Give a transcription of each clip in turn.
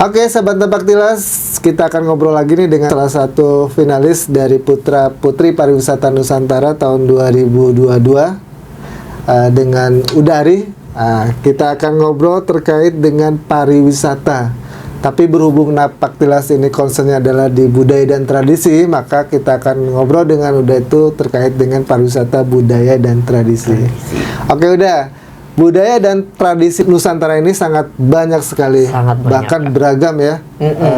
Oke, sahabat Tebak Tilas, kita akan ngobrol lagi nih dengan salah satu finalis dari Putra Putri Pariwisata Nusantara tahun 2022 dengan Udari. Kita akan ngobrol terkait dengan pariwisata. Tapi berhubung Napak Tilas ini concernnya adalah di budaya dan tradisi, maka kita akan ngobrol dengan Uda itu terkait dengan pariwisata, budaya dan tradisi. Oke, Uda. Budaya dan tradisi Nusantara ini sangat banyak sekali, sangat banyak, bahkan beragam ya.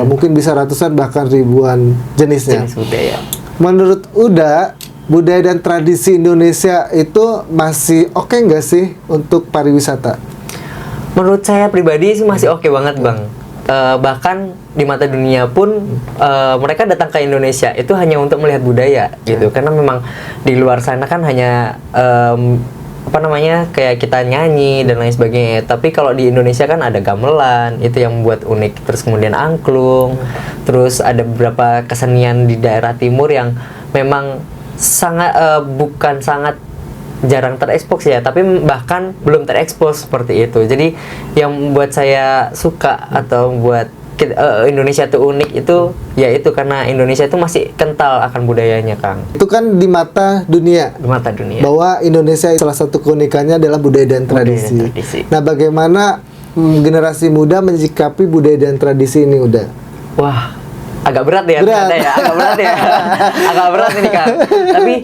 Mungkin bisa ratusan bahkan ribuan jenisnya. Jenis budaya. Menurut Uda, budaya dan tradisi Indonesia itu masih oke nggak sih untuk pariwisata? Menurut saya pribadi sih masih oke banget, Bang. Bahkan di mata dunia pun mereka datang ke Indonesia itu hanya untuk melihat budaya gitu. Karena memang di luar sana kan hanya kayak kita nyanyi dan lain sebagainya. Tapi kalau di Indonesia kan ada gamelan, itu yang membuat unik. Terus kemudian angklung, terus ada beberapa kesenian di daerah timur yang memang bukan sangat jarang terekspos ya, tapi bahkan belum terekspos seperti itu. Jadi yang membuat saya suka atau membuat Indonesia itu unik itu yaitu karena Indonesia itu masih kental akan budayanya, Kang. Itu kan di mata dunia. Di mata dunia. Bahwa Indonesia salah satu keunikannya adalah budaya dan tradisi. Nah, bagaimana generasi muda menyikapi budaya dan tradisi ini, Uda? Wah, agak berat ya, berat. Agak berat ini, Kang. Tapi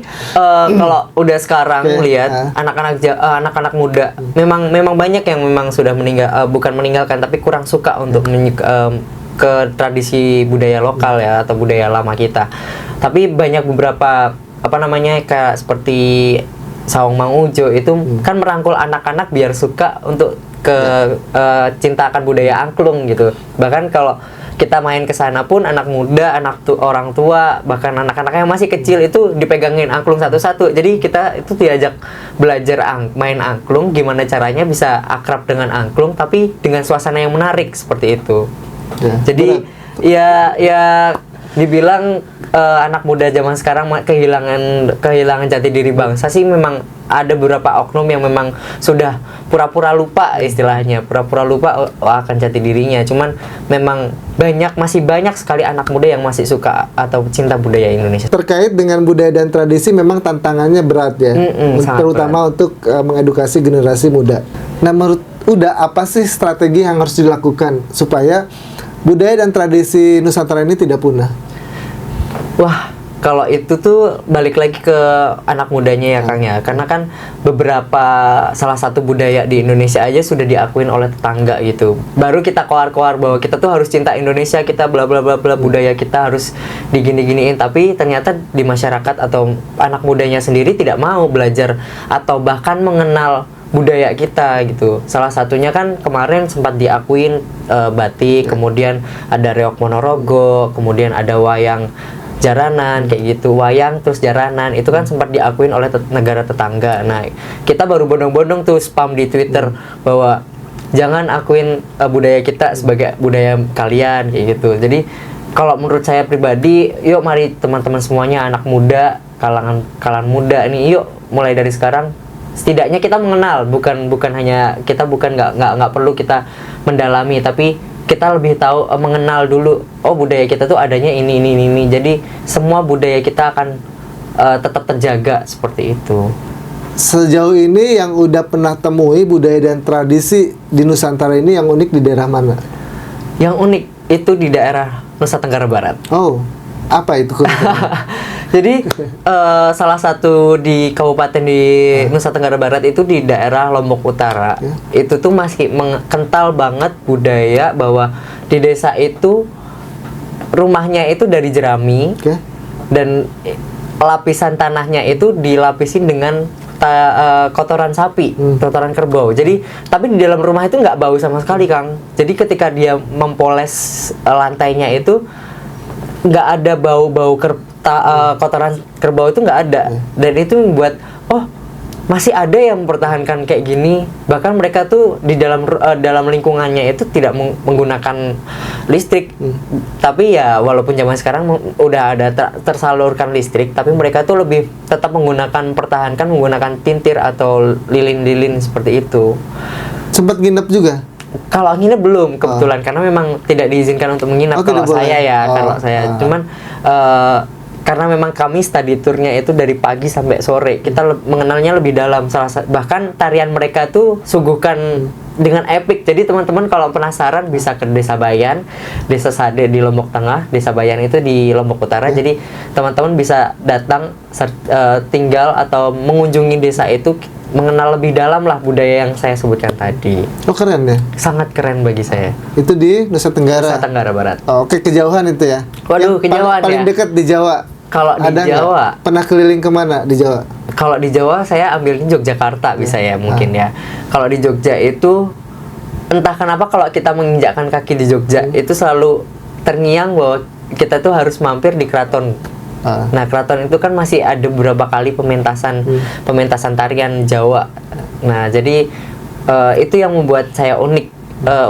kalau udah sekarang lihat anak-anak muda, memang banyak yang memang sudah bukan meninggalkan, tapi kurang suka untuk ke tradisi budaya lokal ya atau budaya lama kita. Tapi banyak beberapa kayak seperti Saung Mang Ujo itu kan merangkul anak-anak biar suka untuk cinta akan budaya angklung gitu. Bahkan kalau kita main ke sana pun anak muda, orang tua, bahkan anak-anak yang masih kecil itu dipegangin angklung satu-satu. Jadi kita itu diajak belajar main angklung, gimana caranya bisa akrab dengan angklung tapi dengan suasana yang menarik seperti itu. Jadi ya dibilang anak muda zaman sekarang kehilangan jati diri bangsa sih. Memang ada beberapa oknum yang memang sudah pura-pura lupa, istilahnya pura-pura lupa akan jati dirinya. Cuman memang masih banyak sekali anak muda yang masih suka atau cinta budaya Indonesia. Terkait dengan budaya dan tradisi memang tantangannya berat ya, terutama berat untuk mengedukasi generasi muda. Nah, menurut Uda, apa sih strategi yang harus dilakukan supaya budaya dan tradisi Nusantara ini tidak punah? Wah, kalau itu tuh balik lagi ke anak mudanya ya, Kang ya. Karena kan salah satu budaya di Indonesia aja sudah diakuin oleh tetangga gitu. Baru kita keluar bahwa kita tuh harus cinta Indonesia, kita bla bla bla bla, budaya kita harus digini-giniin. Tapi ternyata di masyarakat atau anak mudanya sendiri tidak mau belajar atau bahkan mengenal budaya kita gitu. Salah satunya kan kemarin sempat diakuin batik, kemudian ada reok Ponorogo, kemudian ada wayang jaranan kayak gitu, wayang terus jaranan itu kan sempat diakuin oleh negara tetangga. Nah, kita baru bondong-bondong tuh spam di Twitter bahwa jangan akuin budaya kita sebagai budaya kalian kayak gitu. Jadi kalau menurut saya pribadi, yuk mari teman-teman semuanya, anak muda, kalangan muda nih, yuk mulai dari sekarang setidaknya kita mengenal, bukan hanya kita nggak perlu kita mendalami, tapi kita lebih tahu mengenal dulu. Oh, budaya kita tuh adanya ini. Jadi semua budaya kita akan tetap terjaga seperti itu. Sejauh ini yang udah pernah temui budaya dan tradisi di Nusantara ini yang unik di daerah mana? Yang unik itu di daerah Nusa Tenggara Barat. Oh, apa itu? Jadi salah satu di kabupaten di Nusa Tenggara Barat itu di daerah Lombok Utara. Itu tuh masih kental banget budaya bahwa di desa itu rumahnya itu dari jerami. Dan lapisan tanahnya itu dilapisin dengan kotoran sapi, kotoran kerbau. Jadi tapi di dalam rumah itu nggak bau sama sekali, Kang. Jadi ketika dia mempoles lantainya itu nggak ada bau-bau kotoran kerbau itu nggak ada. Dan itu membuat masih ada yang mempertahankan kayak gini. Bahkan mereka tuh di dalam lingkungannya itu tidak menggunakan listrik. Tapi ya walaupun zaman sekarang udah ada tersalurkan listrik, tapi mereka tuh lebih tetap menggunakan tintir atau lilin-lilin seperti itu. Sempat nginep juga? Kalau nginep belum kebetulan karena memang tidak diizinkan untuk menginap kalau tidak boleh. saya ya, kalau saya cuman karena memang kami study tournya itu dari pagi sampai sore, kita mengenalnya lebih dalam. Bahkan tarian mereka tuh suguhkan dengan epic. Jadi teman-teman kalau penasaran bisa ke Desa Bayan, Desa Sade di Lombok Tengah, Desa Bayan itu di Lombok Utara. Jadi teman-teman bisa datang tinggal atau mengunjungi desa itu, mengenal lebih dalam lah budaya yang saya sebutkan tadi. Oh, keren ya. Sangat keren bagi saya. Itu di Nusa Tenggara. Nusa Tenggara Barat. Oh, oke, kejauhan itu ya. Waduh, kejauhan paling ya. dekat di Jawa. Kalau di Ada Jawa, nggak? Pernah keliling kemana di Jawa? kalau di Jawa saya ambilnya Yogyakarta bisa ya mungkin ya. Kalau di Jogja itu entah kenapa kalau kita menginjakkan kaki di Jogja itu selalu terngiang bahwa kita tuh harus mampir di keraton. Nah, keraton itu kan masih ada beberapa kali pementasan tarian Jawa. Nah, jadi itu yang membuat saya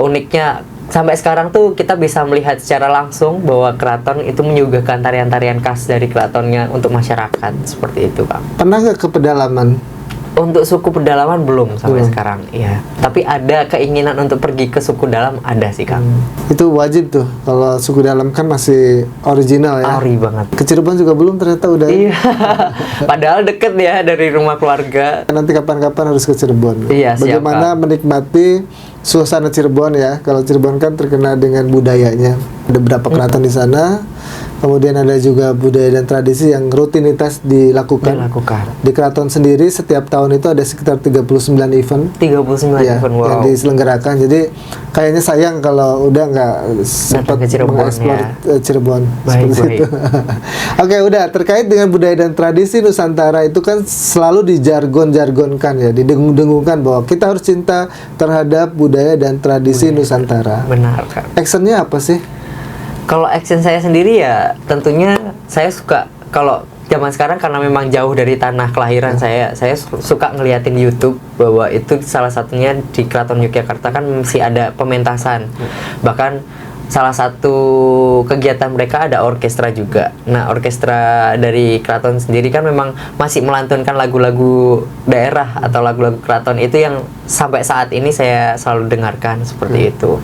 uniknya sampai sekarang tuh kita bisa melihat secara langsung bahwa keraton itu menyuguhkan tarian-tarian khas dari keratonnya untuk masyarakat seperti itu, Kang. Pernah nggak ke pedalaman? Untuk suku pedalaman belum sampai sekarang, iya. Tapi ada keinginan untuk pergi ke suku dalam, ada sih, Kang. Itu wajib tuh. Kalau suku dalam kan masih original ya. Ori banget. Ke Cirebon juga belum, ternyata udah. Iya. Padahal deket ya dari rumah keluarga. Nanti kapan-kapan harus ke Cirebon. Iya, siap, Bagaimana menikmati suasana Cirebon ya. Kalau Cirebon kan terkenal dengan budayanya. Ada beberapa keraton di sana. Kemudian ada juga budaya dan tradisi yang rutinitas dilakukan. Di keraton sendiri setiap tahun itu ada sekitar 39 event. 39 ya, event, wow. yang diselenggarakan. Jadi kayaknya sayang kalau udah nggak sempat mengeksplor Cirebon. Baik. Itu. Oke, udah terkait dengan budaya dan tradisi Nusantara itu kan selalu dijargon-jargonkan ya, didengung-dengungkan bahwa kita harus cinta terhadap budaya dan tradisi Nusantara. Benar, Kak. Actionnya apa sih? Kalau action saya sendiri ya tentunya saya suka, kalau zaman sekarang karena memang jauh dari tanah kelahiran saya suka ngeliatin YouTube bahwa itu salah satunya di Keraton Yogyakarta kan masih ada pementasan. Bahkan salah satu kegiatan mereka ada orkestra juga. Nah, orkestra dari keraton sendiri kan memang masih melantunkan lagu-lagu daerah atau lagu-lagu keraton, itu yang sampai saat ini saya selalu dengarkan seperti itu.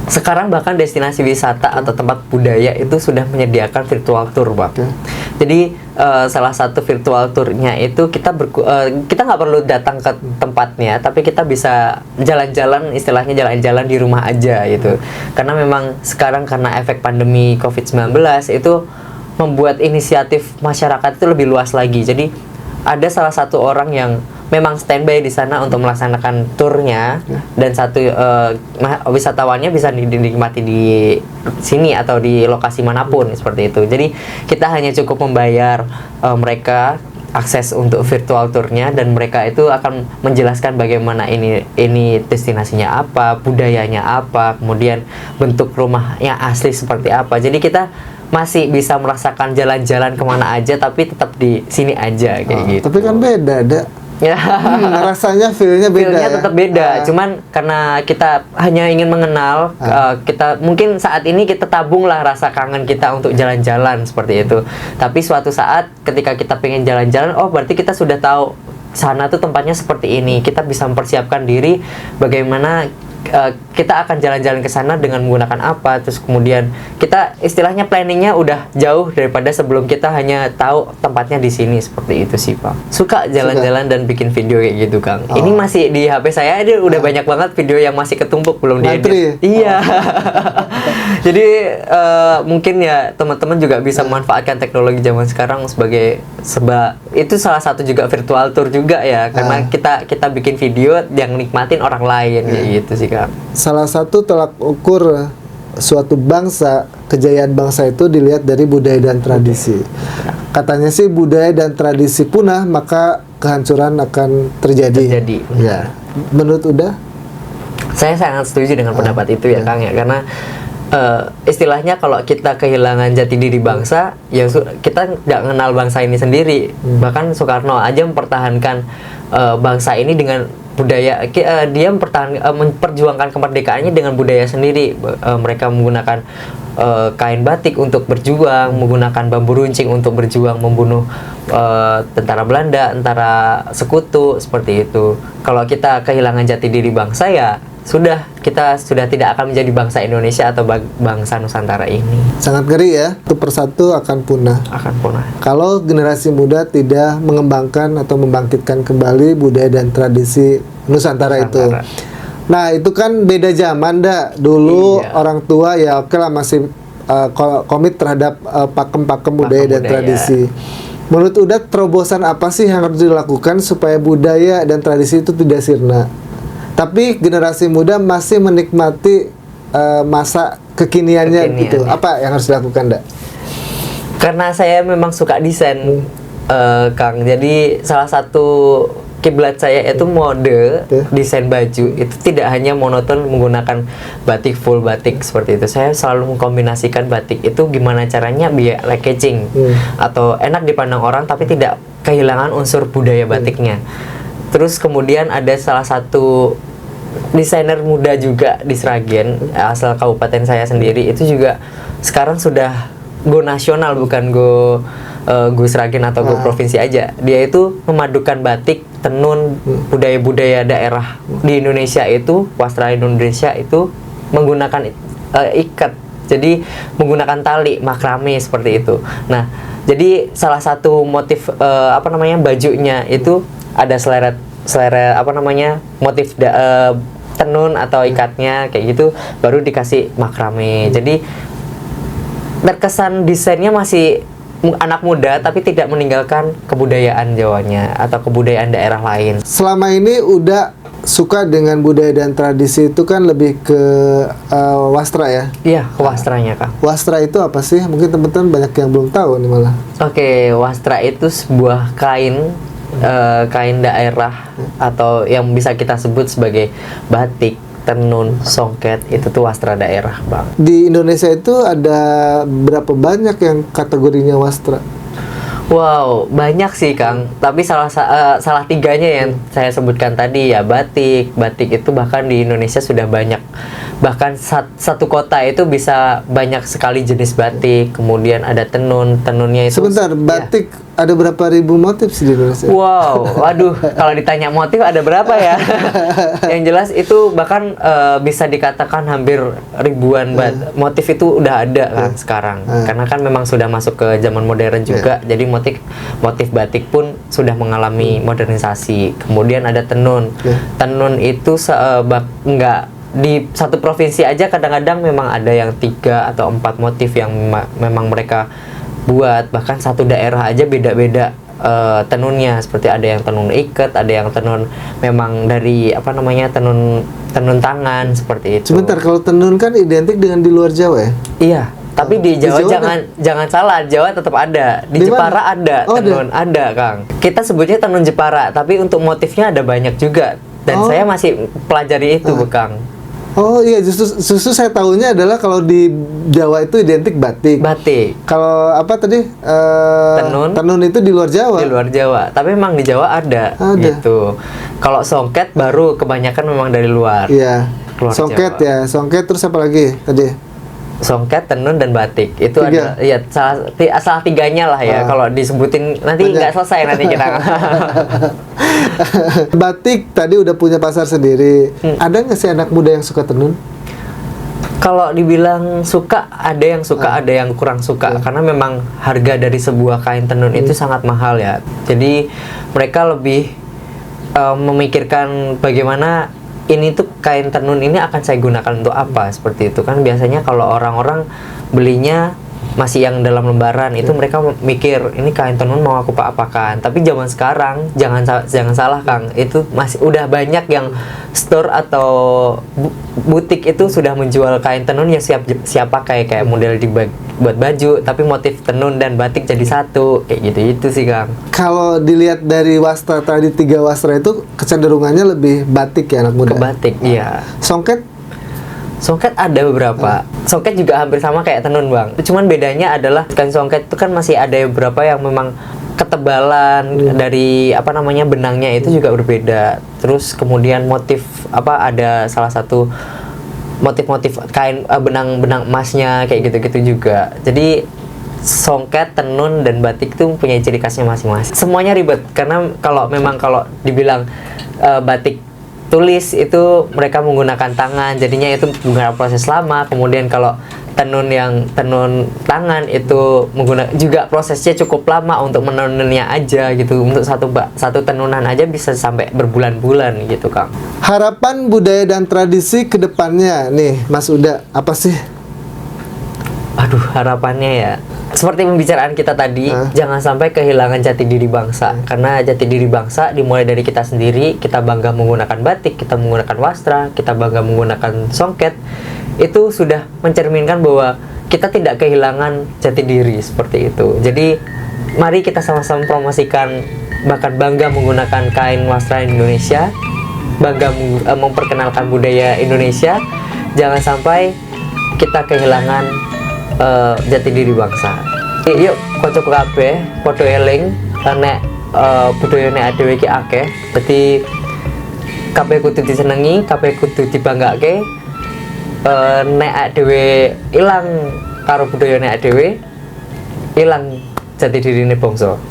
Sekarang bahkan destinasi wisata atau tempat budaya itu sudah menyediakan virtual tour, Bang. Jadi salah satu virtual tournya itu kita nggak perlu datang ke tempatnya, tapi kita bisa jalan-jalan, istilahnya jalan-jalan di rumah aja gitu. Karena memang sekarang karena efek pandemi COVID-19 itu membuat inisiatif masyarakat itu lebih luas lagi. Jadi ada salah satu orang yang memang standby di sana untuk melaksanakan turnya, dan satu wisatawannya bisa dinikmati di sini atau di lokasi manapun seperti itu. Jadi kita hanya cukup membayar mereka akses untuk virtual tournya, dan mereka itu akan menjelaskan bagaimana ini destinasinya apa, budayanya apa, kemudian bentuk rumah yang asli seperti apa. Jadi kita masih bisa merasakan jalan-jalan kemana aja, tapi tetap di sini aja kayak gitu. Tapi kan beda, ada. Ya. Rasanya feel-nya beda. Feel-nya tetap beda. Cuman karena kita hanya ingin mengenal, kita mungkin saat ini kita tabung lah rasa kangen kita untuk jalan-jalan seperti itu. Tapi suatu saat ketika kita pengen jalan-jalan, oh berarti kita sudah tahu sana tuh tempatnya seperti ini. Kita bisa mempersiapkan diri bagaimana kita akan jalan-jalan ke sana dengan menggunakan apa, terus kemudian kita istilahnya planningnya udah jauh daripada sebelum kita hanya tahu tempatnya di sini, seperti itu sih, Pak. Suka jalan-jalan dan bikin video kayak gitu, Kang. Ini masih di HP saya ada udah banyak banget video yang masih ketumpuk belum diedit. Iya. Jadi mungkin ya teman-teman juga bisa memanfaatkan teknologi zaman sekarang sebagai itu salah satu juga virtual tour juga ya, karena kita bikin video yang nikmatin orang lain kayak gitu sih, Kang. Salah satu tolak ukur suatu bangsa, kejayaan bangsa itu dilihat dari budaya dan tradisi. Katanya sih budaya dan tradisi punah, maka kehancuran akan terjadi. Ya. Menurut Uda? Saya sangat setuju dengan pendapat itu ya, Kang ya, karena istilahnya kalau kita kehilangan jati diri bangsa, ya kita nggak kenal bangsa ini sendiri. Bahkan Soekarno aja mempertahankan bangsa ini dengan budaya, dia memperjuangkan kemerdekaannya dengan budaya sendiri. Mereka menggunakan kain batik untuk berjuang, menggunakan bambu runcing untuk berjuang membunuh tentara Belanda, tentara sekutu, seperti itu. Kalau kita kehilangan jati diri bangsa, ya sudah kita sudah tidak akan menjadi bangsa Indonesia atau bangsa Nusantara ini. Sangat ngeri ya, satu persatu akan punah. Akan punah. Kalau generasi muda tidak mengembangkan atau membangkitkan kembali budaya dan tradisi Nusantara itu. Nah, itu kan beda zaman dah. Dulu orang tua ya oke lah masih komit terhadap pakem-pakem budaya dan tradisi. Menurut Uda, terobosan apa sih yang harus dilakukan supaya budaya dan tradisi itu tidak sirna? Tapi generasi muda masih menikmati masa kekiniannya gitu. Apa yang harus dilakukan, Dak? Karena saya memang suka desain, Kang. Jadi salah satu kiblat saya itu mode desain baju itu tidak hanya monoton menggunakan batik full batik seperti itu. Saya selalu mengkombinasikan batik itu gimana caranya biar packaging atau enak dipandang orang tapi tidak kehilangan unsur budaya batiknya. Terus kemudian ada salah satu desainer muda juga di Sragen asal kabupaten saya sendiri itu juga sekarang sudah go nasional, bukan go Sragen atau go provinsi aja. Dia itu memadukan batik, tenun, budaya-budaya daerah di Indonesia itu, wastra Indonesia itu menggunakan ikat. Jadi menggunakan tali, makrame seperti itu. Nah, jadi salah satu motif bajunya itu ada seleret motif tenun atau ikatnya kayak gitu, baru dikasih makrame. Jadi terkesan desainnya masih anak muda tapi tidak meninggalkan kebudayaan Jawanya atau kebudayaan daerah lain. Selama ini udah suka dengan budaya dan tradisi itu kan lebih ke wastra ya? Iya, ke wastranya, Kang. Wastra itu apa sih? Mungkin teman-teman banyak yang belum tahu nih malah. Oke, wastra itu sebuah kain daerah atau yang bisa kita sebut sebagai batik, tenun, songket, itu tuh wastra daerah, Bang. Di Indonesia itu ada berapa banyak yang kategorinya wastra? Wow, banyak sih, Kang. Tapi salah tiganya yang saya sebutkan tadi ya, batik. Batik itu bahkan di Indonesia sudah banyak. Bahkan satu kota itu bisa banyak sekali jenis batik. Kemudian ada tenun, tenunnya itu. Sebentar, batik ada berapa ribu motif sih di Indonesia? Wow, waduh, kalau ditanya motif ada berapa ya? Yang jelas itu bahkan bisa dikatakan hampir ribuan motif itu udah ada kan sekarang. Karena kan memang sudah masuk ke zaman modern juga. Jadi motif batik pun sudah mengalami modernisasi. Kemudian ada tenun. Tenun itu enggak di satu provinsi aja kadang-kadang memang ada yang 3 atau 4 motif yang memang mereka buat. Bahkan satu daerah aja beda-beda tenunnya, seperti ada yang tenun ikat, ada yang tenun memang dari tenun tangan seperti itu. Sebentar, kalau tenun kan identik dengan di luar Jawa ya? Iya, tapi di Jawa, jangan salah, Jawa tetap ada. Di Jepara ada tenun, ada, Kang. Kita sebutnya tenun Jepara, tapi untuk motifnya ada banyak juga. Dan saya masih pelajari itu, Kang. Oh iya, justru saya tahunya adalah kalau di Jawa itu identik batik. Batik. Kalau apa tadi? Tenun itu di luar Jawa. Di luar Jawa. Tapi memang di Jawa ada. Gitu. Kalau songket baru kebanyakan memang dari luar. Iya. Songket Jawa. Ya, songket terus apa lagi tadi? Songket, tenun, dan batik itu 3. ada ya salah tiganya lah ya. Kalau disebutin nanti nggak selesai nanti kita. Batik tadi udah punya pasar sendiri. Ada nggak sih anak muda yang suka tenun? Kalau dibilang suka, ada yang suka, ada yang kurang suka. Karena memang harga dari sebuah kain tenun itu sangat mahal ya. Jadi mereka lebih memikirkan bagaimana ini tuh kain tenun ini akan saya gunakan untuk apa, seperti itu kan. Biasanya kalau orang-orang belinya masih yang dalam lembaran itu mereka mikir ini kain tenun mau aku apakan. Tapi zaman sekarang jangan salah, Kang, itu masih udah banyak yang store atau butik itu sudah menjual kain tenun yang siap pakai, kayak model buat baju tapi motif tenun dan batik jadi satu, kayak gitu sih, Kang. Kalau dilihat dari wastra tadi 3 wastra itu kecenderungannya lebih batik ya anak muda. Ke batik, iya. Songket ada beberapa. Songket juga hampir sama kayak tenun, Bang. Cuman bedanya adalah kan songket itu kan masih ada beberapa yang memang ketebalan dari benangnya itu juga berbeda. Terus kemudian motif ada salah satu motif-motif kain benang emasnya kayak gitu-gitu juga. Jadi songket, tenun, dan batik itu punya ciri khasnya masing-masing. Semuanya ribet karena kalau dibilang batik tulis itu mereka menggunakan tangan, jadinya itu menggunakan proses lama. Kemudian kalau tenun tangan itu menggunakan juga prosesnya cukup lama untuk menenunnya aja gitu. Untuk satu tenunan aja bisa sampai berbulan-bulan gitu, Kang. Harapan budaya dan tradisi ke depannya nih, Mas Uda, apa sih? Aduh, harapannya ya seperti pembicaraan kita tadi, jangan sampai kehilangan jati diri bangsa. Karena jati diri bangsa dimulai dari kita sendiri. Kita bangga menggunakan batik, kita menggunakan wastra, kita bangga menggunakan songket. Itu sudah mencerminkan bahwa kita tidak kehilangan jati diri seperti itu. Jadi mari kita sama-sama promosikan, bahkan bangga menggunakan kain wastra Indonesia, bangga memperkenalkan budaya Indonesia. Jangan sampai kita kehilangan jati diri bangsa. Yuk kocok kabeh padha eling nek budayane dhewe iki akeh. Dadi kabeh kudu disenengi, kabeh kudu dibanggake. Nek dhewe ilang karo budayane dhewe, ilang jati dirine bangsa.